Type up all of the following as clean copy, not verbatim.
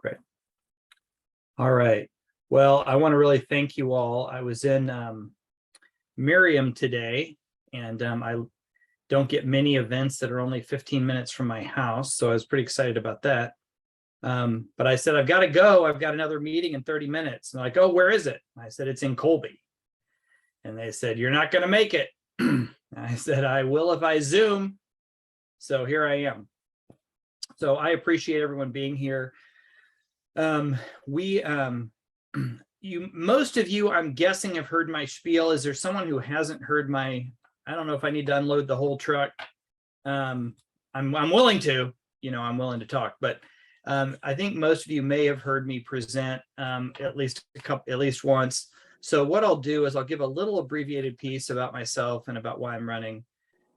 Great. All right. Well, I want to really thank you all. I was in Miriam today, and I don't get many events that are only 15 minutes from my house, so I was pretty excited about that. But I said, I've got to go. I've got another meeting in 30 minutes. And they're like, oh, where is it? I said, it's in Colby. And they said, you're not going to make it. I said, I will if I Zoom. So here I am. So I appreciate everyone being here. Most of you, I'm guessing, have heard my spiel. Is there someone who hasn't heard my, I don't know if I need to unload the whole truck. I'm willing to, I'm willing to talk, but I think most of you may have heard me present at least once. So what I'll do is I'll give a little abbreviated piece about myself and about why I'm running,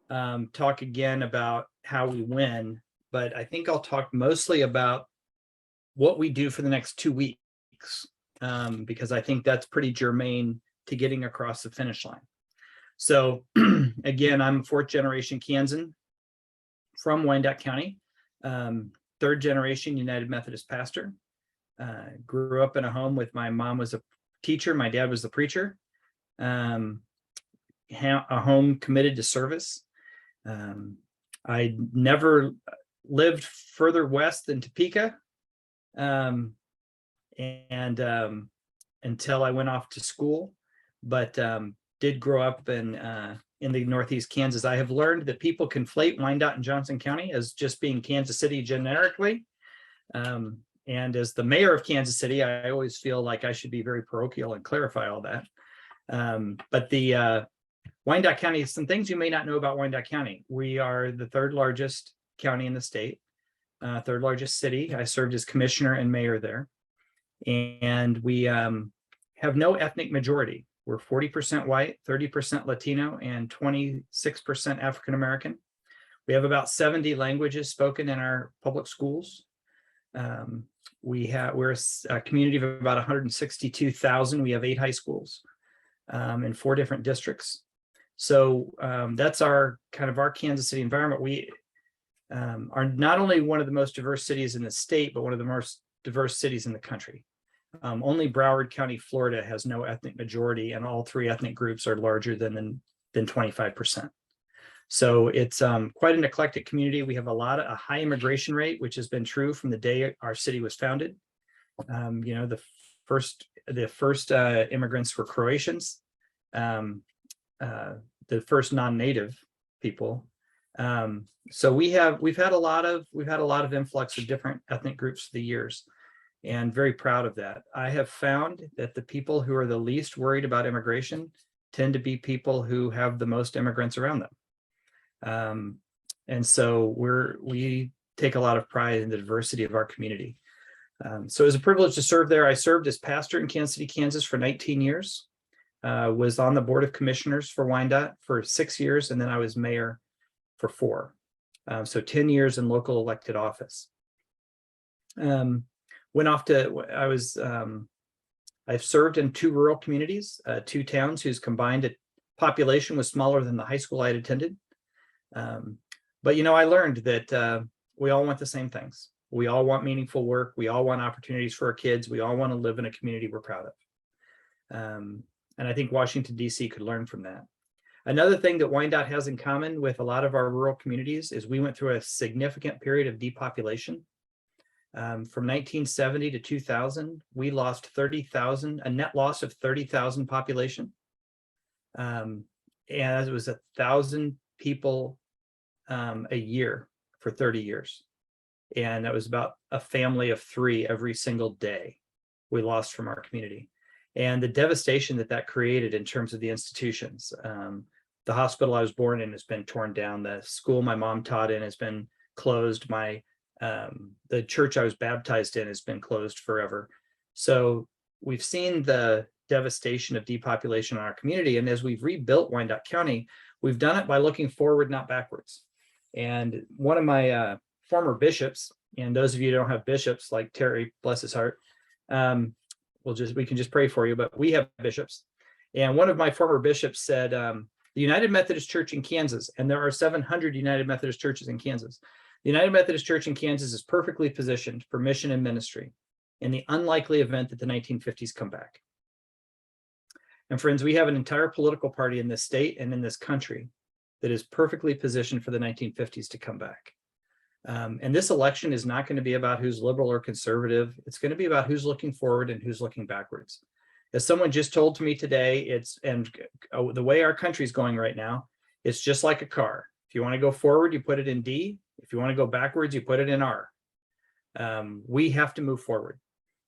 talk again about how we win, but I think I'll talk mostly about what we do for the next 2 weeks, because I think that's pretty germane to getting across the finish line. So again, I'm fourth generation Kansan from Wyandotte County, third generation United Methodist pastor. Grew up in a home with my mom was a teacher, my dad was the preacher. A home committed to service. I never lived further west than Topeka, until I went off to school, but did grow up in the Northeast Kansas. I have learned that people conflate Wyandotte and Johnson County as just being Kansas City generically. And as the mayor of Kansas City, I always feel like I should be very parochial and clarify all that. But the Wyandotte County, some things you may not know about Wyandotte County. We are the third largest county in the state, third largest city. I served as commissioner and mayor there. And we have no ethnic majority. We're 40% white, 30% Latino, and 26% African American. We have about 70 languages spoken in our public schools. We're a community of about 162,000. We have 8 high schools in 4 different districts. So that's our Kansas City environment. We are not only one of the most diverse cities in the state, but one of the most diverse cities in the country. Only Broward County, Florida has no ethnic majority, and all 3 ethnic groups are larger than 25%. So it's quite an eclectic community. We have a high immigration rate, which has been true from the day our city was founded. The first immigrants were Croatians, the first non-native people. So we've had a lot of influx of different ethnic groups through the years, and very proud of that. I have found that the people who are the least worried about immigration tend to be people who have the most immigrants around them. And so we take a lot of pride in the diversity of our community. So it was a privilege to serve there. I served as pastor in Kansas City, Kansas for 19 years, was on the board of commissioners for Wyandotte for 6 years, and then I was mayor for 4. So 10 years in local elected office. I've served in 2 rural communities, 2 towns whose combined population was smaller than the high school I had attended. But I learned that we all want the same things. We all want meaningful work. We all want opportunities for our kids. We all want to live in a community we're proud of. And I think Washington, D.C. could learn from that. Another thing that Wyandotte has in common with a lot of our rural communities is we went through a significant period of depopulation. From 1970 to 2000, we lost 30,000, a net loss of 30,000 population. And it was 1,000 people a year for 30 years. And that was about a family of 3 every single day we lost from our community. And the devastation that created in terms of the institutions. The hospital I was born in has been torn down. The school my mom taught in has been closed. The church I was baptized in has been closed forever. So we've seen the devastation of depopulation in our community. And as we've rebuilt Wyandotte County, we've done it by looking forward, not backwards. And one of my former bishops, and those of you who don't have bishops like Terry, bless his heart, we can just pray for you, but we have bishops. And one of my former bishops said, the United Methodist Church in Kansas, and there are 700 United Methodist churches in Kansas. The United Methodist Church in Kansas is perfectly positioned for mission and ministry. in the unlikely event that the 1950s come back. And friends, we have an entire political party in this state and in this country that is perfectly positioned for the 1950s to come back. And this election is not going to be about who's liberal or conservative. It's going to be about who's looking forward and who's looking backwards. As someone just told to me today, the way our country's going right now, it's just like a car. If you want to go forward, you put it in D. If you want to go backwards, you put it in R. We have to move forward.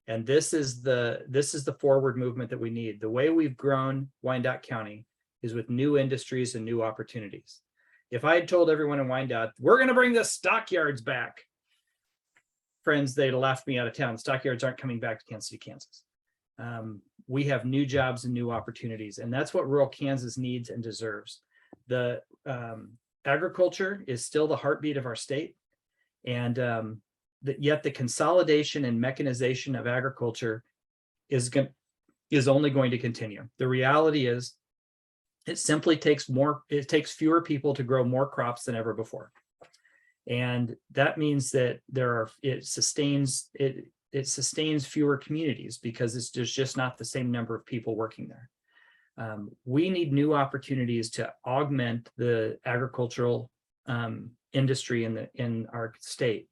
And this is the forward movement that we need. The way we've grown Wyandotte County is with new industries and new opportunities. If I had told everyone in Wyandotte, we're going to bring the stockyards back, friends, they'd laughed me out of town. Stockyards aren't coming back to Kansas City, Kansas. We have new jobs and new opportunities, and that's what rural Kansas needs and deserves. The agriculture is still the heartbeat of our state, and yet the consolidation and mechanization of agriculture is only going to continue. The reality is, it simply takes fewer people to grow more crops than ever before. And that means that it sustains fewer communities because there's just not the same number of people working there. We need new opportunities to augment the agricultural industry in our state.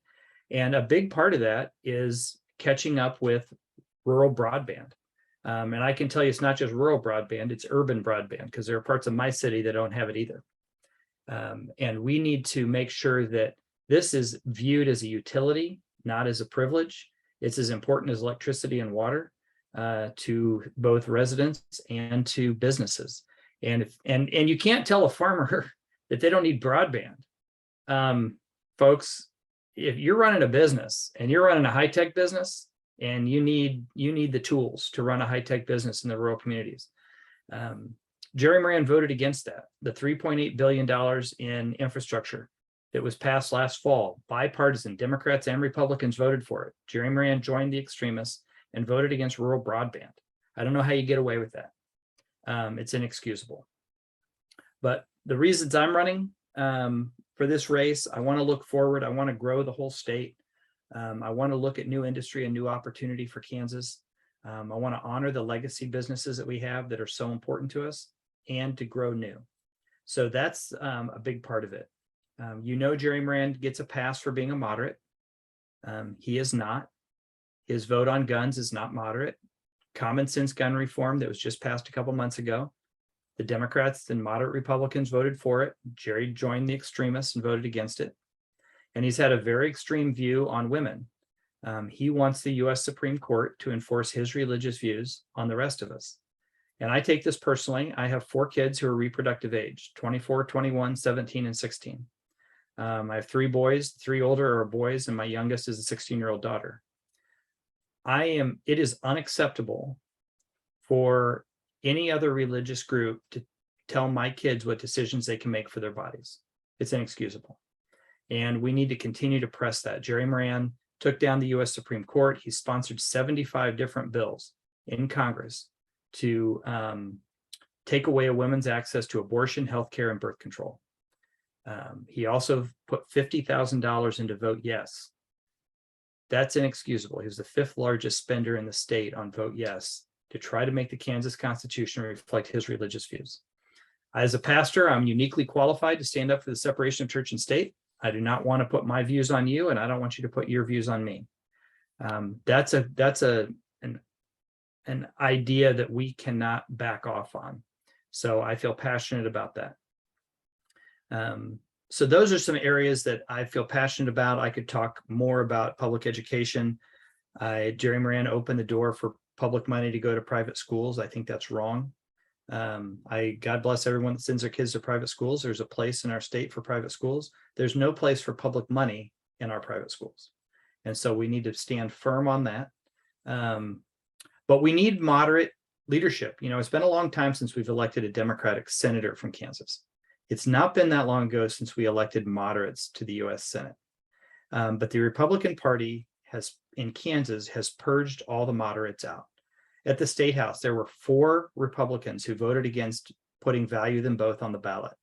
And a big part of that is catching up with rural broadband. And I can tell you it's not just rural broadband, it's urban broadband, because there are parts of my city that don't have it either. And we need to make sure that this is viewed as a utility, not as a privilege. It's as important as electricity and water to both residents and to businesses. And you can't tell a farmer that they don't need broadband. Folks, if you're running a business and you're running a high-tech business, and you need the tools to run a high-tech business in the rural communities. Jerry Moran voted against that. The $3.8 billion in infrastructure that was passed last fall, bipartisan, Democrats and Republicans voted for it. Jerry Moran joined the extremists and voted against rural broadband. I don't know how you get away with that. It's inexcusable. But the reasons I'm running for this race, I want to look forward. I want to grow the whole state. I want to look at new industry and new opportunity for Kansas. I want to honor the legacy businesses that we have that are so important to us and to grow new. So that's a big part of it. Jerry Moran gets a pass for being a moderate. He is not. His vote on guns is not moderate. Common sense gun reform that was just passed a couple months ago. The Democrats and moderate Republicans voted for it. Jerry joined the extremists and voted against it. And he's had a very extreme view on women. He wants the U.S. Supreme Court to enforce his religious views on the rest of us. And I take this personally. I have 4 kids who are reproductive age, 24, 21, 17, and 16. I have 3 boys, 3 older are boys, and my youngest is a 16-year-old daughter. It is unacceptable for any other religious group to tell my kids what decisions they can make for their bodies. It's inexcusable. And we need to continue to press that. Jerry Moran took down the U.S. Supreme Court. He sponsored 75 different bills in Congress to take away a woman's access to abortion, healthcare, and birth control. He also put $50,000 into Vote Yes. That's inexcusable. He was the 5th largest spender in the state on Vote Yes to try to make the Kansas Constitution reflect his religious views. As a pastor, I'm uniquely qualified to stand up for the separation of church and state. I do not want to put my views on you, and I don't want you to put your views on me. That's an idea that we cannot back off on. So I feel passionate about that. So those are some areas that I feel passionate about. I could talk more about public education. Jerry Moran opened the door for public money to go to private schools. I think that's wrong. God bless everyone that sends their kids to private schools. There's a place in our state for private schools. There's no place for public money in our private schools. And so we need to stand firm on that. But we need moderate leadership. It's been a long time since we've elected a Democratic senator from Kansas. It's not been that long ago since we elected moderates to the U.S. Senate. But the Republican Party in Kansas has purged all the moderates out. At the State House, there were 4 Republicans who voted against putting Value Them Both on the ballot.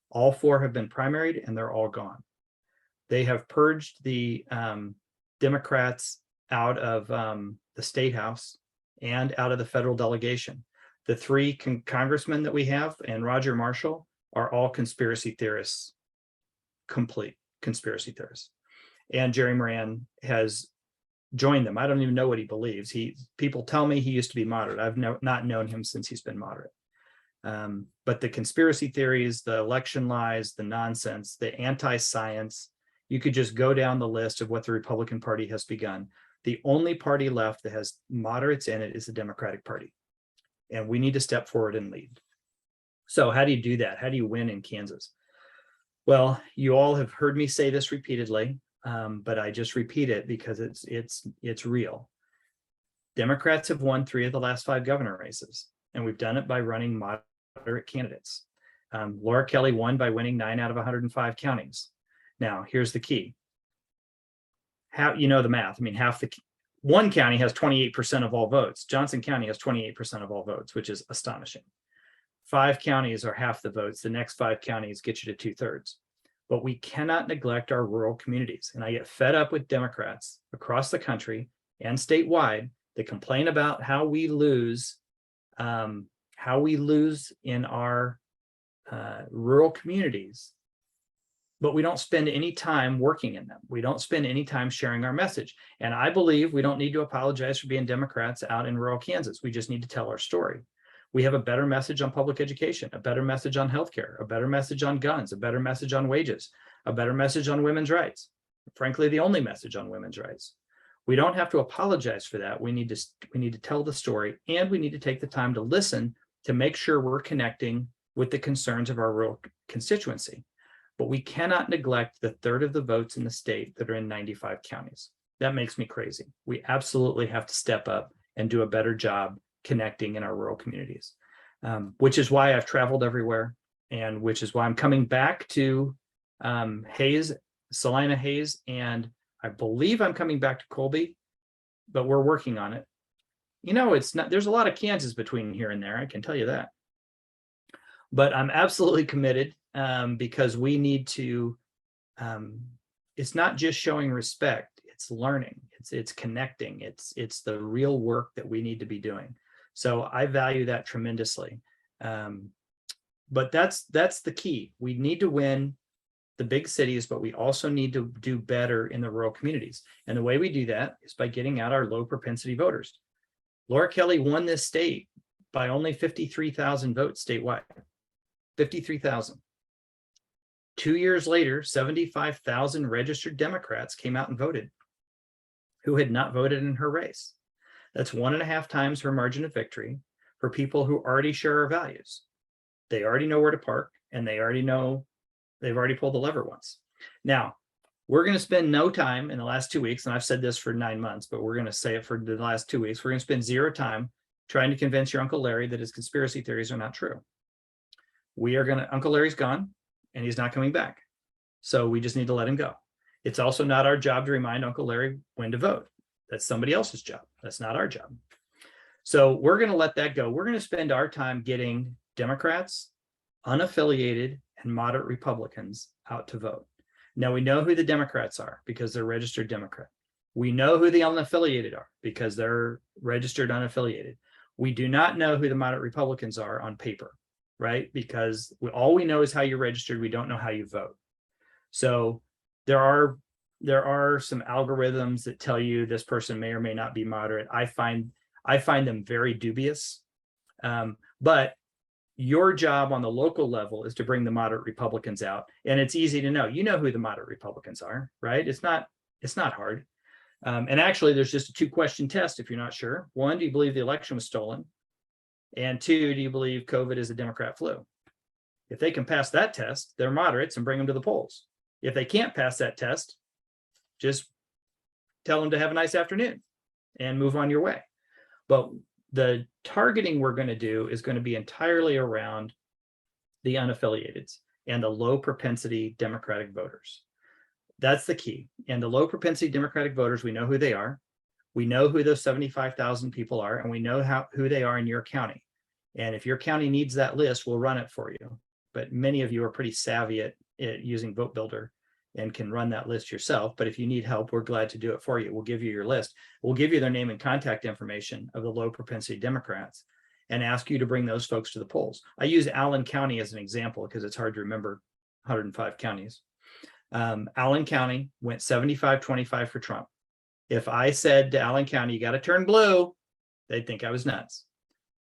All 4 have been primaried, and they're all gone. They have purged the Democrats out of the State House and out of the federal delegation. The three congressmen that we have and Roger Marshall are all conspiracy theorists, complete conspiracy theorists. And Jerry Moran has joined them. I don't even know what he believes. People tell me he used to be moderate. I've not known him since he's been moderate. But the conspiracy theories, the election lies, the nonsense, the anti-science, you could just go down the list of what the Republican Party has begun. The only party left that has moderates in it is the Democratic Party. And we need to step forward and lead. So how do you do that? How do you win in Kansas? Well, you all have heard me say this repeatedly, but I just repeat it because it's real. Democrats have won 3 of the last 5 governor races, and we've done it by running moderate candidates. Laura Kelly won by winning 9 out of 105 counties. Now, here's the key. How, you know the math. I mean, one county has 28% of all votes. Johnson County has 28% of all votes, which is astonishing. 5 counties are half the votes. The next 5 counties get you to 2/3. But we cannot neglect our rural communities. And I get fed up with Democrats across the country and statewide that complain about how we lose in our rural communities, but we don't spend any time working in them. We don't spend any time sharing our message. And I believe we don't need to apologize for being Democrats out in rural Kansas. We just need to tell our story. We have a better message on public education, a better message on healthcare, a better message on guns, a better message on wages, a better message on women's rights. Frankly, the only message on women's rights. We don't have to apologize for that. We need to tell the story, and we need to take the time to listen to make sure we're connecting with the concerns of our rural constituency. But we cannot neglect the 1/3 of the votes in the state that are in 95 counties. That makes me crazy. We absolutely have to step up and do a better job connecting in our rural communities, which is why I've traveled everywhere, and which is why I'm coming back to Salina Hayes, and I believe I'm coming back to Colby, but we're working on it. You know, there's a lot of Kansas between here and there, I can tell you that. But I'm absolutely committed because we need to, it's not just showing respect, it's learning, it's connecting, it's the real work that we need to be doing. So I value that tremendously. But that's the key. We need to win the big cities, but we also need to do better in the rural communities. And the way we do that is by getting out our low propensity voters. Laura Kelly won this state by only 53,000 votes statewide. 53,000. 2 years later, 75,000 registered Democrats came out and voted who had not voted in her race. That's 1.5 times her margin of victory for people who already share our values. They already know where to park, and they already know they've already pulled the lever once. Now, we're going to spend no time in the last 2 weeks, and I've said this for 9 months, but we're going to say it for the last 2 weeks. We're going to spend 0 time trying to convince your Uncle Larry that his conspiracy theories are not true. Uncle Larry's gone, and he's not coming back. So we just need to let him go. It's also not our job to remind Uncle Larry when to vote. That's somebody else's job. That's not our job. So we're going to let that go. We're going to spend our time getting Democrats, unaffiliated, and moderate Republicans out to vote. Now, we know who the Democrats are because they're registered Democrat. We know who the unaffiliated are because they're registered unaffiliated. We do not know who the moderate Republicans are on paper, right? Because all we know is how you're registered. We don't know how you vote. So there are some algorithms that tell you this person may or may not be moderate. I find them very dubious. But your job on the local level is to bring the moderate Republicans out. And it's easy to know. You know who the moderate Republicans are, right? It's not hard. And actually, there's just a 2-question test if you're not sure. 1, do you believe the election was stolen? And 2, do you believe COVID is a Democrat flu? If they can pass that test, they're moderates and bring them to the polls. If they can't pass that test, just tell them to have a nice afternoon and move on your way. But the targeting we're going to do is going to be entirely around the unaffiliateds and the low propensity Democratic voters. That's the key. And the low propensity Democratic voters, we know who they are. We know who those 75,000 people are, and we know who they are in your county. And if your county needs that list, we'll run it for you. But many of you are pretty savvy at using Vote Builder, and can run that list yourself. But if you need help, we're glad to do it for you. We'll give you your list. We'll give you their name and contact information of the low propensity Democrats and ask you to bring those folks to the polls. I use Allen County as an example because it's hard to remember 105 counties. Allen County went 75-25 for Trump. If I said to Allen County, you got to turn blue, they'd think I was nuts.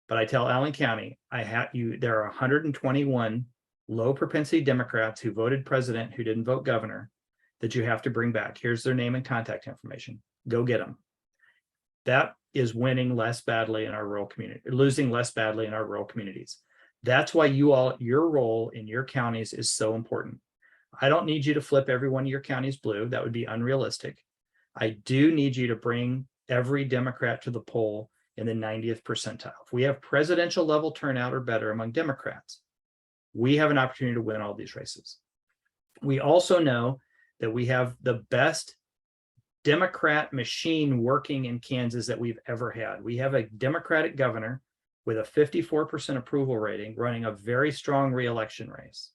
But I tell Allen County, there are 121 low propensity Democrats who voted president who didn't vote governor that you have to bring back. Here's their name and contact information. Go get them. That is winning less badly in our rural community, losing less badly in our rural communities. That's why your role in your counties is so important. I don't need you to flip every one of your counties blue. That would be unrealistic. I do need you to bring every Democrat to the poll in the 90th percentile. If we have presidential level turnout or better among Democrats, we have an opportunity to win all these races. We also know that we have the best Democrat machine working in Kansas that we've ever had. We have a Democratic governor with a 54% approval rating running a very strong reelection race.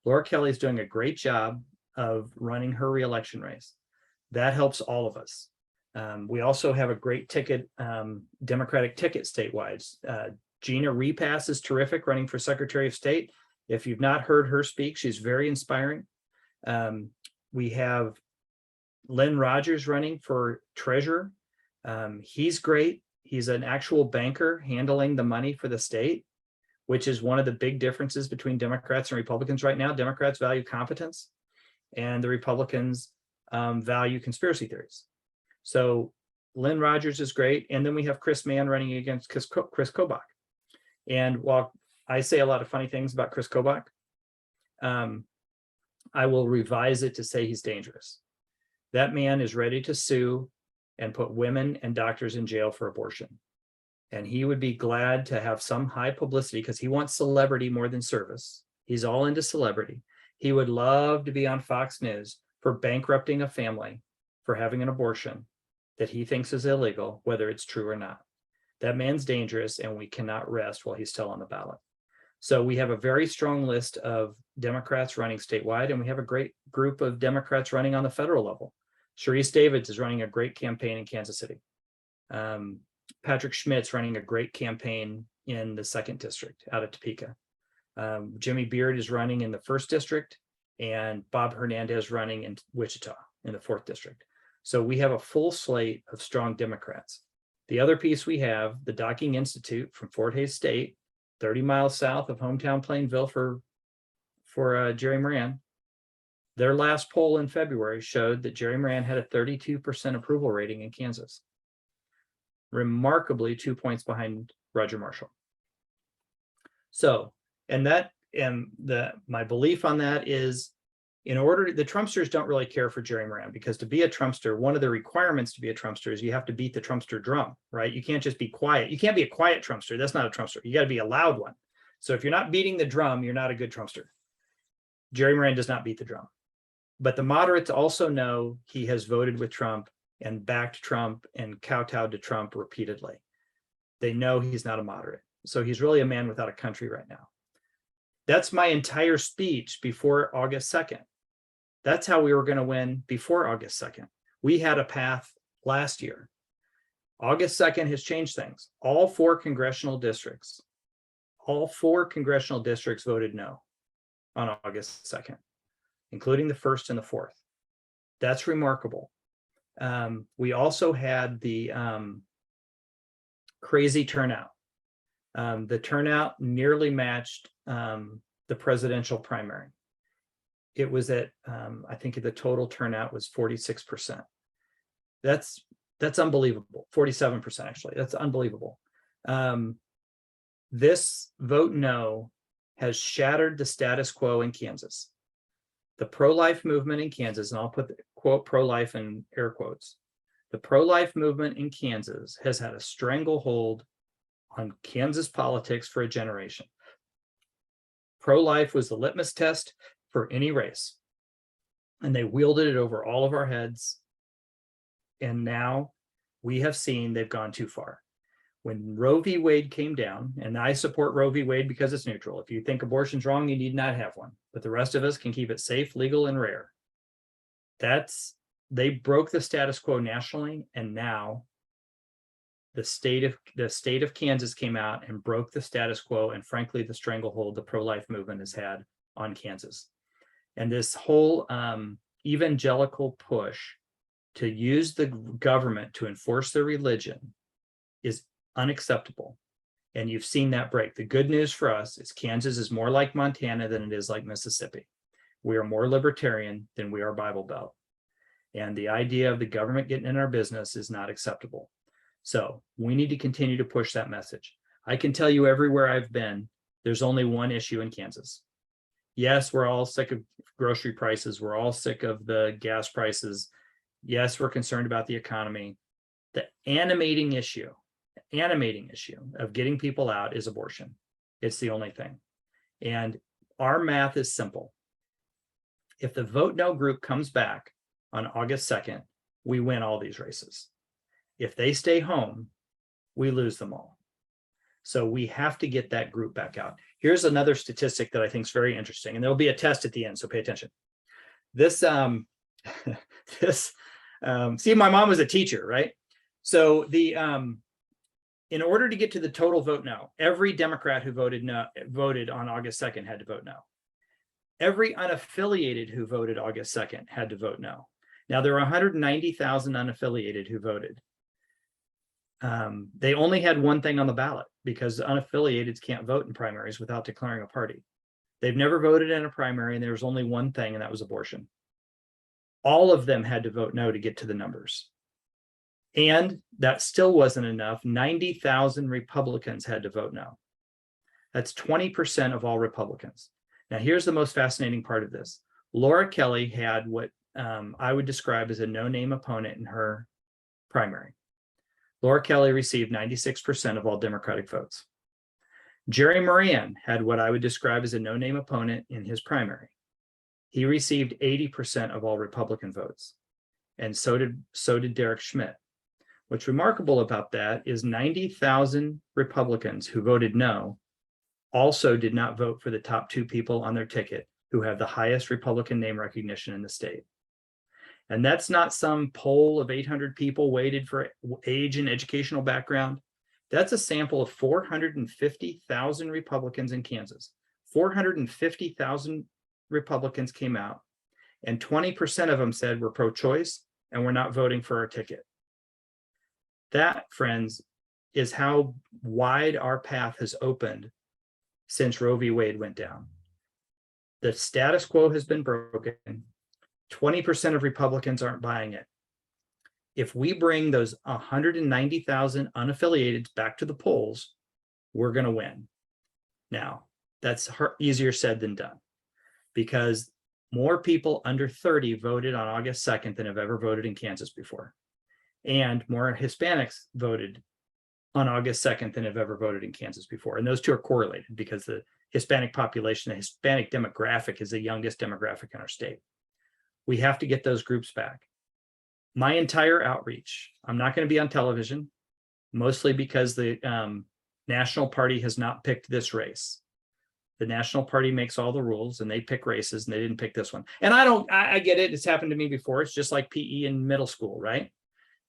Laura Kelly's doing a great job of running her reelection race. That helps all of us. We also have a great ticket, Democratic ticket statewide. Gina Repass is terrific, running for Secretary of State. If you've not heard her speak, she's very inspiring. We have Lynn Rogers running for treasurer. He's great. He's an actual banker handling the money for the state, which is one of the big differences between Democrats and Republicans right now. Democrats value competence and the Republicans value conspiracy theories. So Lynn Rogers is great. And then we have Chris Mann running against Chris Kobach. And while I say a lot of funny things about Chris Kobach, I will revise it to say he's dangerous. That man is ready to sue and put women and doctors in jail for abortion. And he would be glad to have some high publicity because he wants celebrity more than service. He's all into celebrity. He would love to be on Fox News for bankrupting a family for having an abortion that he thinks is illegal, whether it's true or not. That man's dangerous, and we cannot rest while he's still on the ballot. So we have a very strong list of Democrats running statewide, and we have a great group of Democrats running on the federal level. Sharice Davids is running a great campaign in Kansas City. Patrick Schmidt's running a great campaign in the 2nd district out of Topeka. Jimmy Beard is running in the 1st district, and Bob Hernandez running in Wichita in the 4th district. So we have a full slate of strong Democrats. The other piece we have, the Docking Institute from Fort Hays State, 30 miles south of hometown Plainville for Jerry Moran. Their last poll in February showed that Jerry Moran had a 32% approval rating in Kansas. Remarkably 2 points behind Roger Marshall. So, my belief on that is, the Trumpsters don't really care for Jerry Moran, because to be a Trumpster, one of the requirements to be a Trumpster is you have to beat the Trumpster drum, right? You can't just be quiet. You can't be a quiet Trumpster. That's not a Trumpster. You got to be a loud one. So if you're not beating the drum, you're not a good Trumpster. Jerry Moran does not beat the drum. But the moderates also know he has voted with Trump and backed Trump and kowtowed to Trump repeatedly. They know he's not a moderate. So he's really a man without a country right now. That's my entire speech before August 2nd. That's how we were going to win before August 2nd. We had a path last year. August 2nd has changed things. All four congressional districts voted no on August 2nd, including the 1st and the 4th. That's remarkable. We also had the crazy turnout. The turnout nearly matched the presidential primary. It was at, I think the total turnout was 46%. That's unbelievable. 47%, actually. That's unbelievable. This vote no has shattered the status quo in Kansas. The pro-life movement in Kansas, and I'll put the quote pro-life in air quotes. The pro-life movement in Kansas has had a stranglehold on Kansas politics for a generation. Pro-life was the litmus test for any race, and they wielded it over all of our heads. And now we have seen they've gone too far. When Roe v. Wade came down, and I support Roe v. Wade because it's neutral. If you think abortion's wrong, you need not have one. But the rest of us can keep it safe, legal, and rare. They broke the status quo nationally, and now the state of Kansas came out and broke the status quo, and frankly, the stranglehold the pro-life movement has had on Kansas. And this whole evangelical push to use the government to enforce their religion is unacceptable. And you've seen that break. The good news for us is Kansas is more like Montana than it is like Mississippi. We are more libertarian than we are Bible Belt. And the idea of the government getting in our business is not acceptable. So we need to continue to push that message. I can tell you everywhere I've been, there's only one issue in Kansas. Yes, we're all sick of grocery prices. We're all sick of the gas prices. Yes, we're concerned about the economy. The animating issue of getting people out is abortion. It's the only thing. And our math is simple. If the Vote No group comes back on August 2nd, we win all these races. If they stay home, we lose them all. So we have to get that group back out. Here's another statistic that I think is very interesting, and there'll be a test at the end, so pay attention. This, see, my mom was a teacher, right? So in order to get to the total vote no, every Democrat who voted on August 2nd had to vote no. Every unaffiliated who voted August 2nd had to vote no. Now, there are 190,000 unaffiliated who voted. They only had one thing on the ballot because unaffiliateds can't vote in primaries without declaring a party. They've never voted in a primary, and there was only one thing, and that was abortion. All of them had to vote no to get to the numbers. And that still wasn't enough. 90,000 Republicans had to vote no. That's 20% of all Republicans. Now, here's the most fascinating part of this. Laura Kelly had what I would describe as a no-name opponent in her primary. Laura Kelly received 96% of all Democratic votes. Jerry Moran had what I would describe as a no-name opponent in his primary. He received 80% of all Republican votes. And so did Derek Schmidt. What's remarkable about that is 90,000 Republicans who voted no also did not vote for the top two people on their ticket who have the highest Republican name recognition in the state. And that's not some poll of 800 people weighted for age and educational background. That's a sample of 450,000 Republicans in Kansas. 450,000 Republicans came out, and 20% of them said we're pro-choice and we're not voting for our ticket. That, friends, is how wide our path has opened since Roe v. Wade went down. The status quo has been broken. 20% of Republicans aren't buying it. If we bring those 190,000 unaffiliated back to the polls, we're going to win. Now, that's easier said than done because more people under 30 voted on August 2nd than have ever voted in Kansas before. And more Hispanics voted on August 2nd than have ever voted in Kansas before. And those two are correlated because the Hispanic population, the Hispanic demographic is the youngest demographic in our state. We have to get those groups back. My entire outreach, I'm not going to be on television, mostly because the National Party has not picked this race. The National Party makes all the rules and they pick races and they didn't pick this one. And I get it. It's happened to me before. It's just like PE in middle school, right?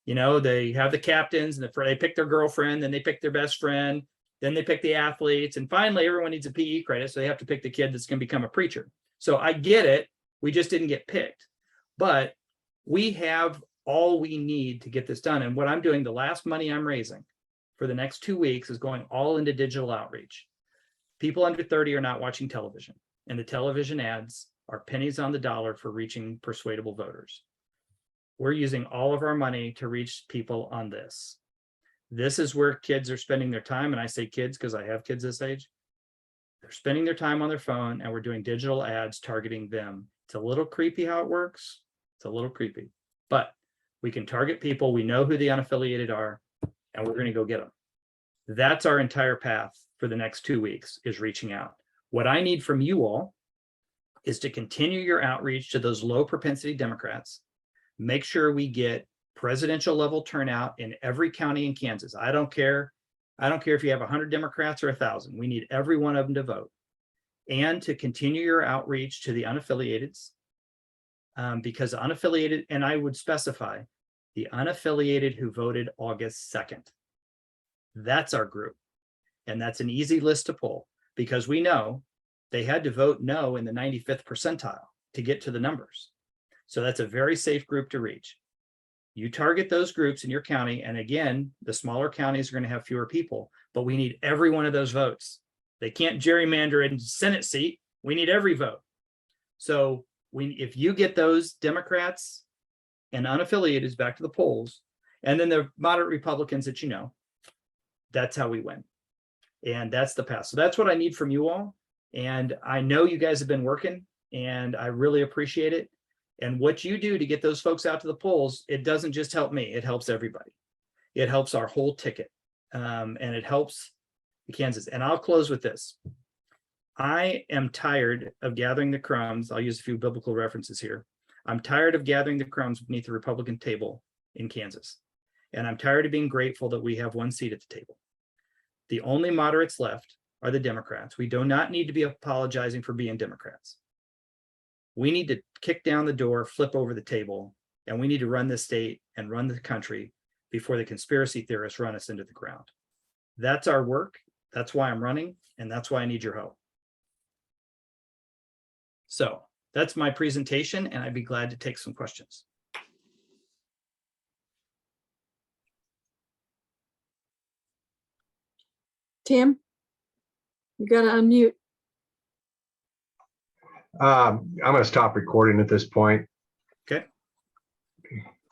You know, they have the captains and they pick their girlfriend, then they pick their best friend, then they pick the athletes. And finally, everyone needs a PE credit. So they have to pick the kid that's going to become a preacher. So I get it. We just didn't get picked. But we have all we need to get this done. And what I'm doing, the last money I'm raising for the next 2 weeks is going all into digital outreach. People under 30 are not watching television, and the television ads are pennies on the dollar for reaching persuadable voters. We're using all of our money to reach people on this. This is where kids are spending their time. And I say kids because I have kids this age. They're spending their time on their phone, and we're doing digital ads targeting them. It's a little creepy how it works. It's a little creepy, but we can target people. We know who the unaffiliated are, and we're going to go get them. That's our entire path for the next 2 weeks, is reaching out. What I need from you all is to continue your outreach to those low propensity Democrats. Make sure we get presidential level turnout in every county in Kansas. I don't care if you have 100 Democrats or 1,000. We need every one of them to vote. And to continue your outreach to the unaffiliateds, because unaffiliated, and I would specify the unaffiliated who voted August 2nd. That's our group. And that's an easy list to pull because we know they had to vote no in the 95th percentile to get to the numbers. So that's a very safe group to reach. You target those groups in your county. And again, the smaller counties are going to have fewer people, but we need every one of those votes. They can't gerrymander a Senate seat. We need every vote. So if you get those Democrats and unaffiliated back to the polls, and then the moderate Republicans that you know, that's how we win. And that's the path. So that's what I need from you all. And I know you guys have been working and I really appreciate it. And what you do to get those folks out to the polls, it doesn't just help me, it helps everybody. It helps our whole ticket. And it helps Kansas. And I'll close with this. I am tired of gathering the crumbs. I'll use a few biblical references here. I'm tired of gathering the crumbs beneath the Republican table in Kansas. And I'm tired of being grateful that we have one seat at the table. The only moderates left are the Democrats. We do not need to be apologizing for being Democrats. We need to kick down the door, flip over the table, and we need to run this state and run the country before the conspiracy theorists run us into the ground. That's our work. That's why I'm running, and that's why I need your help. So that's my presentation, and I'd be glad to take some questions. Tim, you got to unmute. I'm going to stop recording at this point. Okay.